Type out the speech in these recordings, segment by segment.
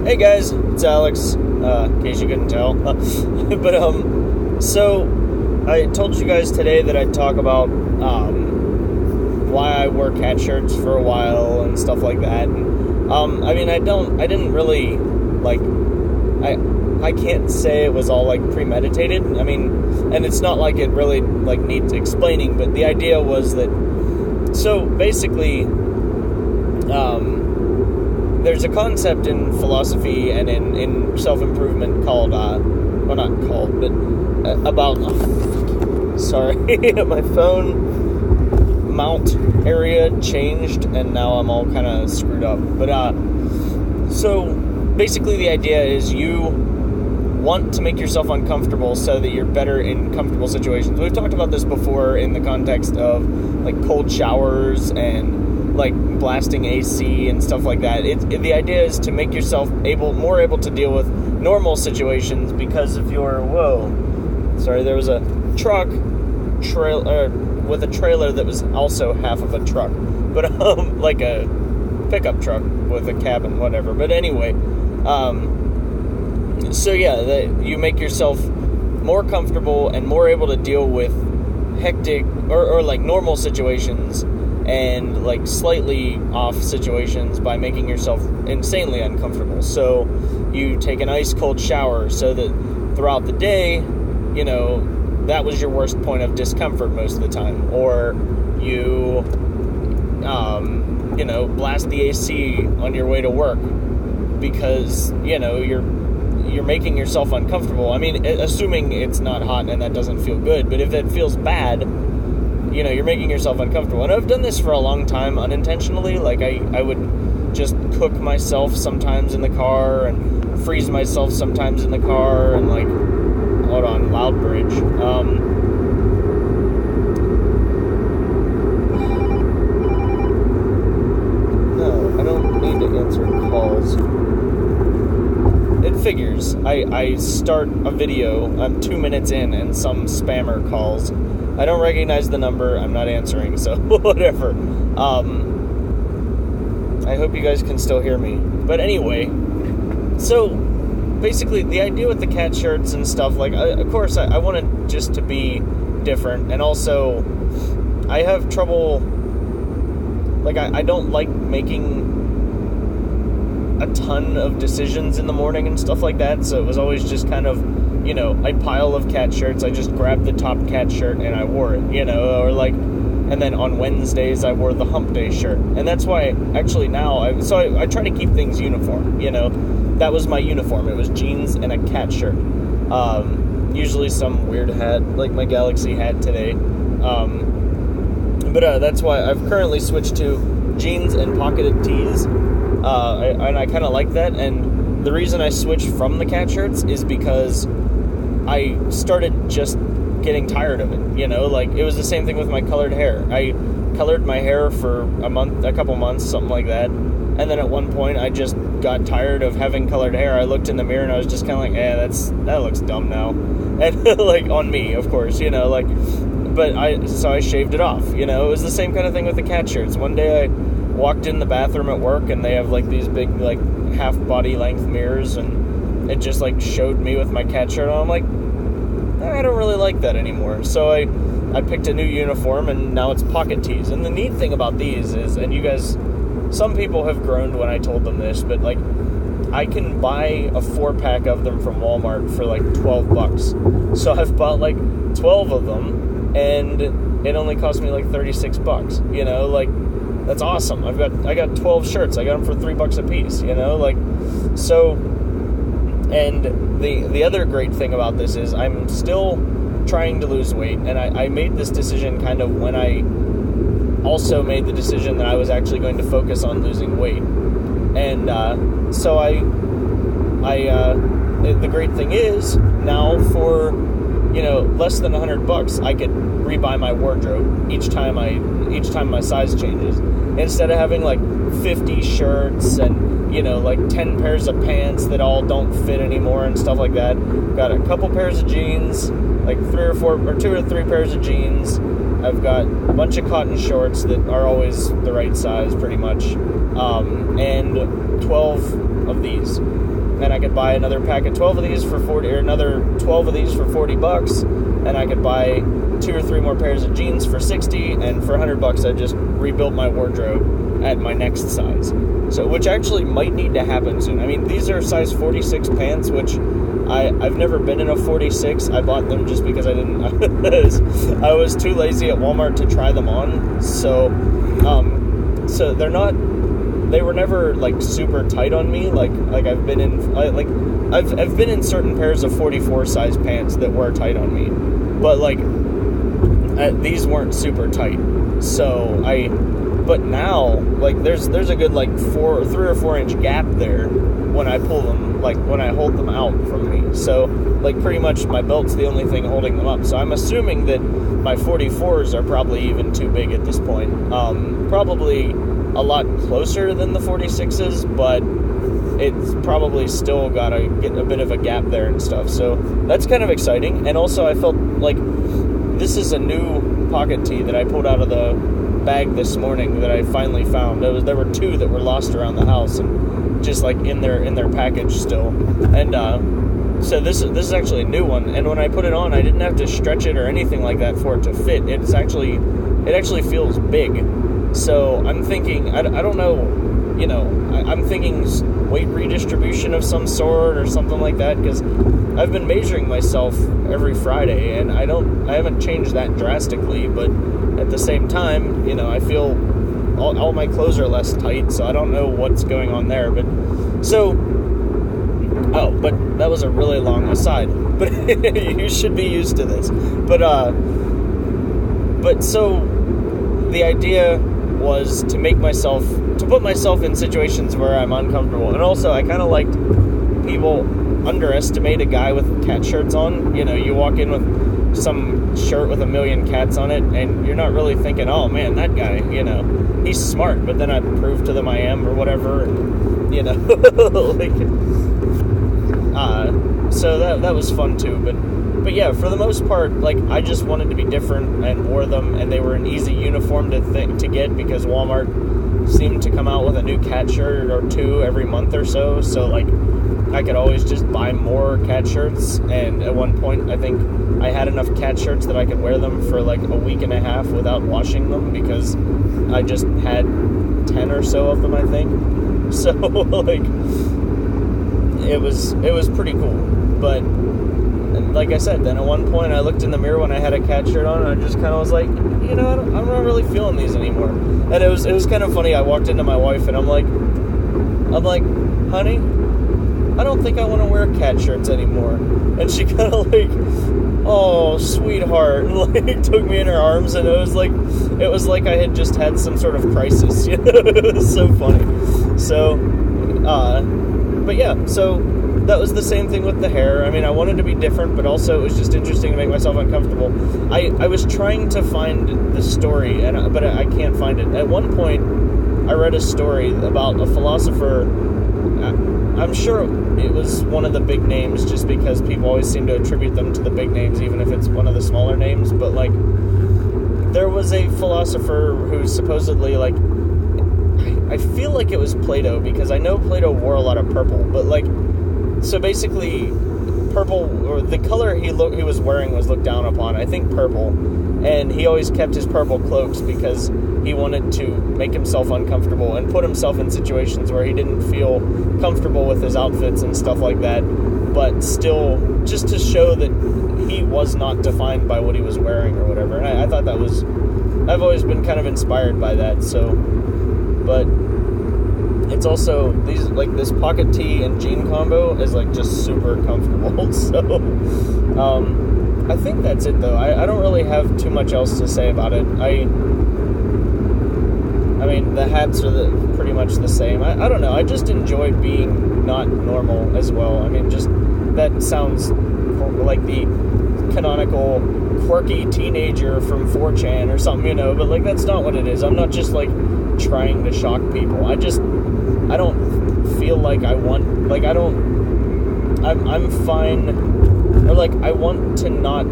Hey guys, it's Alex, in case you couldn't tell. So I told you guys today that I'd talk about why I wore cat shirts for a while and stuff like that. And, I didn't really, I can't say it was all, premeditated. And it's not like it really, needs explaining, but the idea was that, so basically, there's a concept in philosophy and in self-improvement called, about, sorry, my phone mount area changed, and now I'm all kind of screwed up. But, so basically the idea is you want to make yourself uncomfortable so that you're better in comfortable situations. We've talked about this before in the context of, cold showers and, blasting AC and stuff like that. The idea is to make yourself more able to deal with normal situations, because if you're, there was a truck with a trailer that was also half of a truck, but like a pickup truck with a cabin, whatever. But anyway, you make yourself more comfortable and more able to deal with hectic or normal situations and slightly off situations by making yourself insanely uncomfortable. So you take an ice cold shower so that throughout the day, that was your worst point of discomfort most of the time. Or you, blast the AC on your way to work because, you're making yourself uncomfortable. Assuming it's not hot and that doesn't feel good, but if it feels bad, you're making yourself uncomfortable. And I've done this for a long time unintentionally. I would just cook myself sometimes in the car and freeze myself sometimes in the car and hold on, loud bridge. No, I don't need to answer calls. It figures. I start a video, I'm 2 minutes in, and some spammer calls. I don't recognize the number, I'm not answering, so whatever. I hope you guys can still hear me. But anyway, so basically the idea with the cat shirts and stuff, of course I want it just to be different, and also I have trouble, I don't like making a ton of decisions in the morning and stuff like that, so it was always just kind of, a pile of cat shirts. I just grabbed the top cat shirt and I wore it, and then on Wednesdays I wore the hump day shirt. And that's why actually now I try to keep things uniform, that was my uniform. It was jeans and a cat shirt. Usually some weird hat, like my Galaxy hat today. But that's why I've currently switched to jeans and pocketed tees. And I kind of like that. And the reason I switched from the cat shirts is because I started just getting tired of it, it was the same thing with my colored hair. I colored my hair for a couple months, something like that, and then at one point I just got tired of having colored hair. I looked in the mirror and I was just kind of that looks dumb now, and on me, of course, but I shaved it off. It was the same kind of thing with the cat shirts. One day I walked in the bathroom at work and they have these big half body length mirrors, and it just showed me with my cat shirt on. I'm I don't really like that anymore. So I picked a new uniform, and now it's pocket tees. And the neat thing about these is, and you guys, some people have groaned when I told them this, but I can buy a 4-pack of them from Walmart for $12. So I've bought 12 of them, and it only cost me $36. That's awesome. I got 12 shirts. I got them for $3 a piece. So. And the other great thing about this is I'm still trying to lose weight, and I made this decision kind of when I also made the decision that I was actually going to focus on losing weight. And so the great thing is now for less than $100 I could rebuy my wardrobe each time my size changes, instead of having 50 shirts and 10 pairs of pants that all don't fit anymore and stuff like that. Got a couple pairs of jeans, 2 or 3 pairs of jeans. I've got a bunch of cotton shorts that are always the right size, pretty much, and 12 of these. and I could buy another pack of 12 of these for 40, or another 12 of these for $40, and I could buy 2 or 3 more pairs of jeans for $60, and for $100 I just rebuilt my wardrobe at my next size. So, which actually might need to happen soon. I mean, these are size 46 pants, which I've never been in a 46. I bought them just because I was too lazy at Walmart to try them on. So they were never like super tight on me. Like I've been in I've been in certain pairs of 44 size pants that were tight on me, but like these weren't super tight. But now, like, there's a good, like, 3 or 4 inch gap there when I pull them, like, when I hold them out from me. So, like, pretty much my belt's the only thing holding them up. So I'm assuming that my 44s are probably even too big at this point. Probably a lot closer than the 46s, but it's probably still got to get a bit of a gap there and stuff. So that's kind of exciting. And also I felt like this is a new pocket tee that I pulled out of the bag this morning that I finally found. There were 2 that were lost around the house and just like in their package still. And so this is actually a new one. And when I put it on, I didn't have to stretch it or anything like that for it to fit. It actually feels big. So I'm thinking, I don't know, you know, I'm thinking weight redistribution of some sort or something like that, because I've been measuring myself every Friday and I haven't changed that drastically, but at the same time, you know, I feel all my clothes are less tight, so I don't know what's going on there. But that was a really long aside. But you should be used to this. But so the idea was to put myself in situations where I'm uncomfortable. And also, I kind of liked people underestimate a guy with cat shirts on. You know, you walk in with some shirt with a million cats on it, and you're not really thinking, oh man, that guy, you know, he's smart. But then I prove to them I am, or whatever, and, you know, like, so that was fun too. But yeah, for the most part, like, I just wanted to be different and wore them, and they were an easy uniform to get, because Walmart seemed to come out with a new cat shirt or 2 every month or so. So like, I could always just buy more cat shirts, and at one point I think I had enough cat shirts that I could wear them for like a week and a half without washing them, because I just had 10 or so of them, I think. So like, it was pretty cool. But like I said, then at one point I looked in the mirror when I had a cat shirt on, and I just kind of was like, you know, I'm not really feeling these anymore. And it was kind of funny. I walked into my wife and I'm like, honey, I don't think I want to wear cat shirts anymore. And she kind of like, oh, sweetheart, like took me in her arms, and it was like I had just had some sort of crisis. You know, it was so funny. So, but yeah, so that was the same thing with the hair. I mean, I wanted to be different, but also it was just interesting to make myself uncomfortable. I was trying to find the story, but I can't find it. At one point, I read a story about a philosopher. I'm sure it was one of the big names, just because people always seem to attribute them to the big names, even if it's one of the smaller names. But like, there was a philosopher who supposedly, like, I feel like it was Plato, because I know Plato wore a lot of purple, but like, so basically, purple, or the color he was wearing was looked down upon. I think purple, and he always kept his purple cloaks because he wanted to make himself uncomfortable and put himself in situations where he didn't feel comfortable with his outfits and stuff like that, but still just to show that he was not defined by what he was wearing or whatever. And I thought that was, I've always been kind of inspired by that. So, but it's also this pocket tee and jean combo is like just super comfortable. So I think that's it though. I don't really have too much else to say about it. I mean, the hats are pretty much the same. I don't know. I just enjoy being not normal as well. I mean, just, that sounds like the canonical quirky teenager from 4chan or something, you know, but like, that's not what it is. I'm not just like trying to shock people. I don't feel like I want, like, I'm fine, or like, I want to not,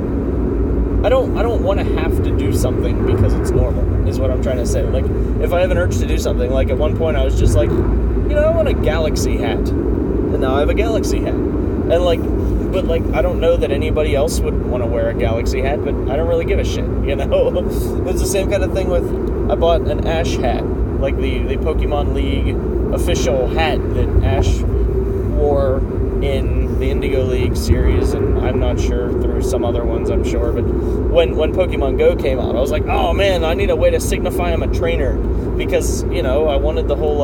I don't want to have to do something because it's normal, is what I'm trying to say. Like, if I have an urge to do something, like at one point I was just like, you know, I want a galaxy hat. and now I have a Galaxy hat. And but I don't know that anybody else would want to wear a Galaxy hat, but I don't really give a shit, you know? It's the same kind of thing I bought an Ash hat, like the Pokemon League official hat that Ash wore in the Indigo League series, and I'm not sure through some other ones, I'm sure, but when Pokemon Go came out, I was like, oh man, I need a way to signify I'm a trainer, because, you know, I wanted the whole,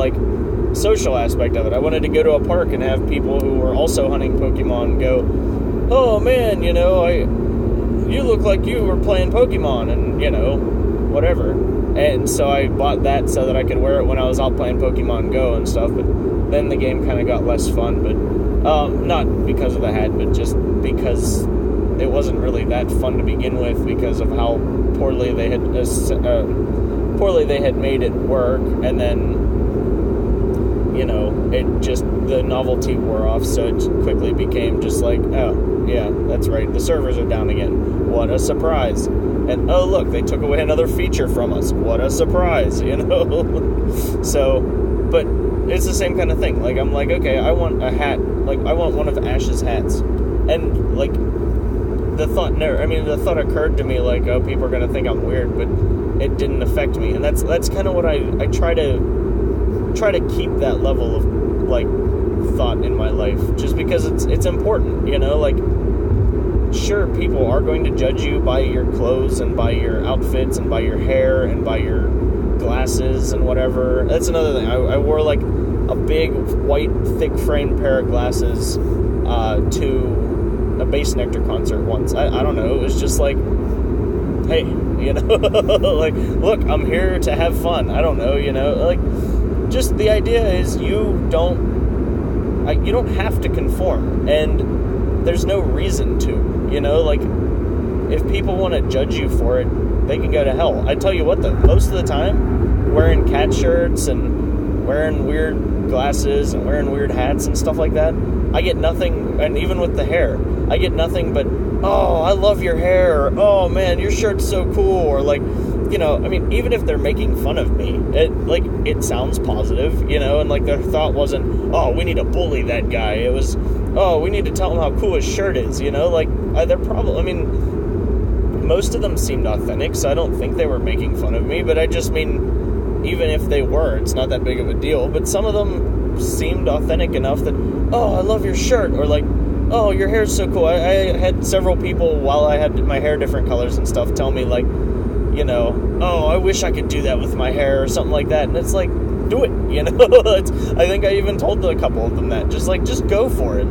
social aspect of it. I wanted to go to a park and have people who were also hunting Pokemon go, oh man, you know, you look like you were playing Pokemon, and, you know, whatever. And so I bought that so that I could wear it when I was out playing Pokemon Go and stuff, but then the game kind of got less fun, but not because of the hat, but just because it wasn't really that fun to begin with because of how poorly they had made it work, and then, you know, the novelty wore off, so it quickly became just like, oh, yeah, that's right, the servers are down again. What a surprise. And, oh, look, they took away another feature from us. What a surprise, you know? So, but it's the same kind of thing. I'm like, okay, I want a hat. I want one of Ash's hats. And, the thought occurred to me, oh, people are going to think I'm weird, but it didn't affect me. And that's kind of what I try to keep that level of, thought in my life, just because it's important, you know? Sure, people are going to judge you by your clothes and by your outfits and by your hair and by your glasses and whatever. That's another thing. I wore a big white thick frame pair of glasses to a Bass Nectar concert once. I don't know, it was just hey, you know, look, I'm here to have fun. I don't know, you know, just the idea is you don't have to conform, and there's no reason to. You know, if people want to judge you for it, they can go to hell. I tell you what, though, most of the time, wearing cat shirts and wearing weird glasses and wearing weird hats and stuff like that, I get nothing, and even with the hair, I get nothing but, oh, I love your hair, or, oh, man, your shirt's so cool, or, you know, I mean, even if they're making fun of me, it sounds positive, you know, and, their thought wasn't, oh, we need to bully that guy. It was, oh, we need to tell him how cool his shirt is, you know, they're probably, I mean, most of them seemed authentic, so I don't think they were making fun of me, but I just mean, even if they were, it's not that big of a deal, but some of them seemed authentic enough that, oh, I love your shirt, or oh, your hair's so cool. I had several people, while I had my hair different colors and stuff, tell me, you know, oh, I wish I could do that with my hair, or something like that, and it's do it, you know. I think I even told a couple of them that, just go for it.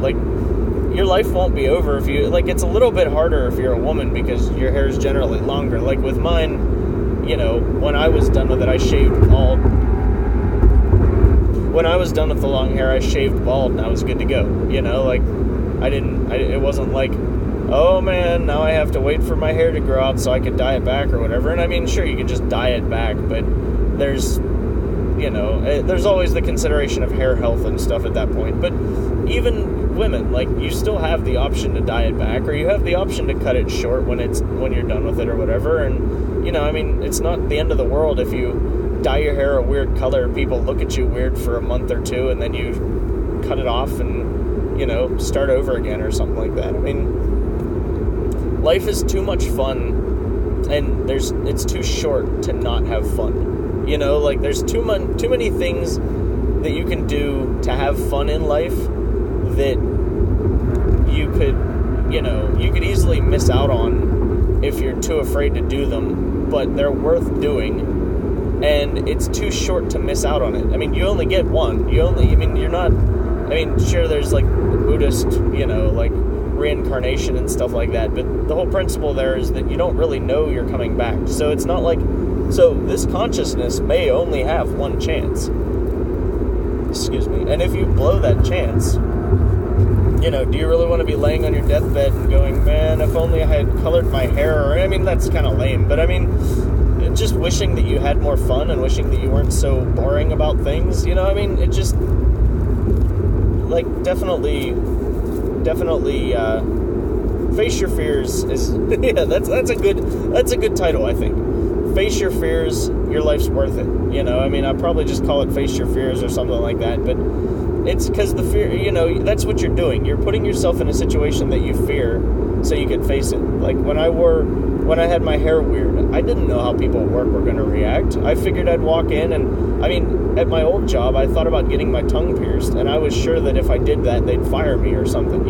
Your life won't be over if you, it's a little bit harder if you're a woman, because your hair is generally longer. With mine, you know, when I was done with it, I shaved bald. When I was done with the long hair, I shaved bald, and I was good to go, you know, it wasn't oh man, now I have to wait for my hair to grow out so I can dye it back or whatever. And I mean, sure, you can just dye it back, but there's, you know, there's always the consideration of hair health and stuff at that point. But even women, you still have the option to dye it back, or you have the option to cut it short when you're done with it or whatever. And, you know, I mean, it's not the end of the world if you dye your hair a weird color, people look at you weird for a month or two, and then you cut it off and, you know, start over again or something like that. I mean, life is too much fun, and it's too short to not have fun. You know, there's too many things that you can do to have fun in life that you could easily miss out on if you're too afraid to do them, but they're worth doing, and it's too short to miss out on it. I mean, you only get one. Sure, there's Buddhist, you know, reincarnation and stuff like that, but the whole principle there is that you don't really know you're coming back. So it's not so this consciousness may only have one chance. Excuse me. And if you blow that chance, you know, do you really want to be laying on your deathbed and going, man, if only I had colored my hair? Or, I mean, that's kind of lame, but I mean, just wishing that you had more fun and wishing that you weren't so boring about things, you know, I mean, it just, definitely, face your fears is, yeah, that's a good title, I think. Face your fears, your life's worth it, you know, I mean, I'd probably just call it Face Your Fears or something like that, but It's because the fear, that's what you're doing. You're putting yourself in a situation that you fear so you can face it. Like when I had my hair weird, I didn't know how people at work were going to react. I figured I'd walk in and, at my old job, I thought about getting my tongue pierced, and I was sure that if I did that, they'd fire me or something,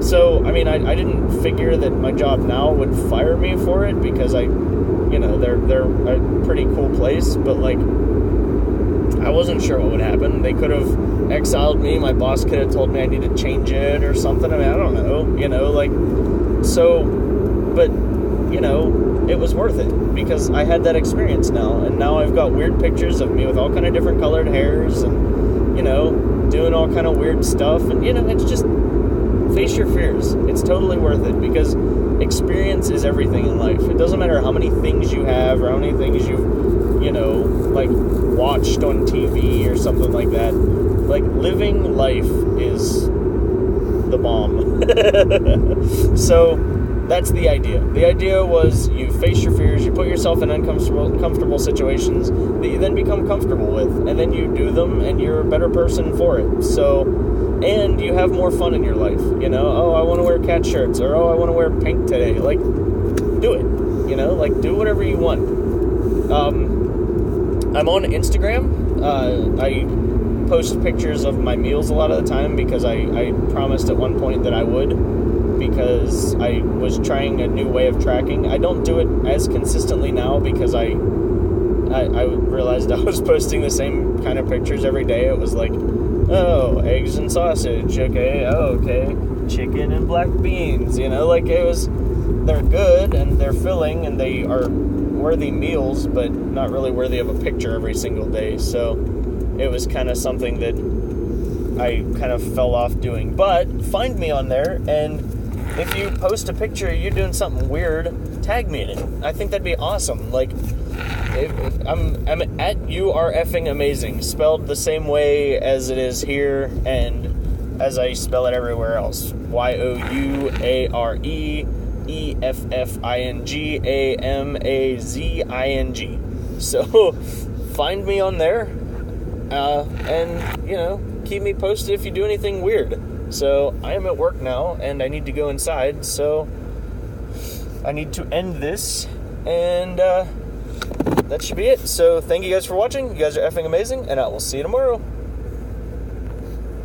So, I didn't figure that my job now would fire me for it because they're a pretty cool place, but, I wasn't sure what would happen. They could have exiled me. My boss could have told me I need to change it or something. I don't know, so, but, it was worth it because I had that experience now, and now I've got weird pictures of me with all kind of different colored hairs and, doing all kind of weird stuff, and, it's just, face your fears. It's totally worth it because experience is everything in life. It doesn't matter how many things you have or how many things you've, watched on TV or something like that. Living life is the bomb. So that's the idea. The idea was you face your fears, you put yourself in uncomfortable situations that you then become comfortable with, and then you do them and you're a better person for it. So, and you have more fun in your life, I want to wear cat shirts, or, I want to wear pink today. Do it, do whatever you want. I'm on Instagram. I post pictures of my meals a lot of the time because I promised at one point that I would, because I was trying a new way of tracking. I don't do it as consistently now because I realized I was posting the same kind of pictures every day. It was eggs and sausage, okay, chicken and black beans, they're good and they're filling and they are worthy meals, but not really worthy of a picture every single day. So it was kind of something that I kind of fell off doing. But find me on there, and if you post a picture you're doing something weird, tag me in it. I think that'd be awesome. I'm at YouAreEffingAmazing, spelled the same way as it is here and as I spell it everywhere else. YouAreEffingAmazing. So find me on there, and keep me posted if you do anything weird. So I am at work now and I need to go inside, so I need to end this, and that should be it. So thank you guys for watching. You guys are effing amazing, and I will see you tomorrow.